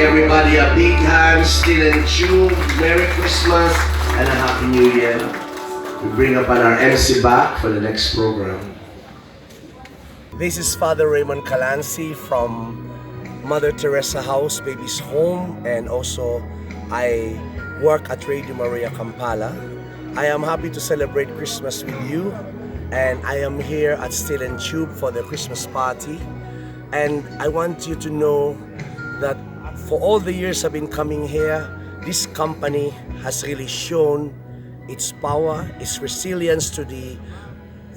Everybody a big hand, still in tune. Merry Christmas and a Happy New Year. We bring up our MC back for the next program. This is Father Raymond Kalanzi from Mother Teresa House, Baby's Home, and also I work at Radio Maria Kampala. I am happy to celebrate Christmas with you, and I am here at Still and Tube for the Christmas party. And I want you to know that for all the years I've been coming here, this company has really shown its power, its resilience to the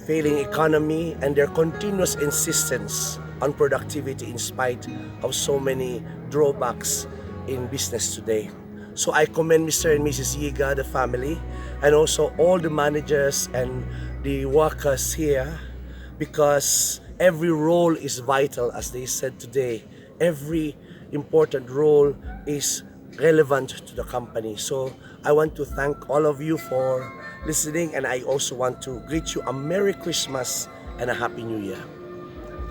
failing economy, and their continuous insistence on productivity in spite of so many drawbacks in business today. So I commend Mr. and Mrs. Yiga, the family, and also all the managers and the workers here, because every role is vital, as they said today. Every important role is relevant to the company. So I want to thank all of you for listening, and I also want to greet you a Merry Christmas and a Happy New Year.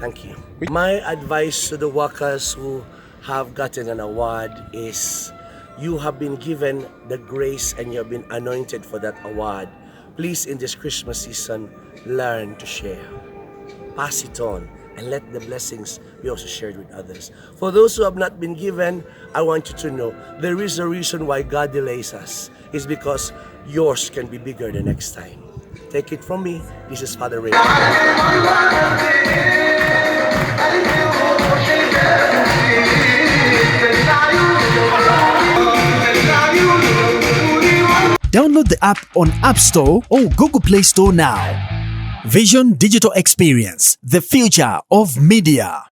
Thank you. My advice to the workers who have gotten an award is you have been given the grace and you have been anointed for that award. Please, in this Christmas season, learn to share. Pass it on, and let the blessings be also shared with others. For those who have not been given, I want you to know there is a reason why God delays us. It's because yours can be bigger the next time. Take it from me. This is Father Ray. Download the app on App Store or Google Play Store now. Vision Digital Experience, the future of media.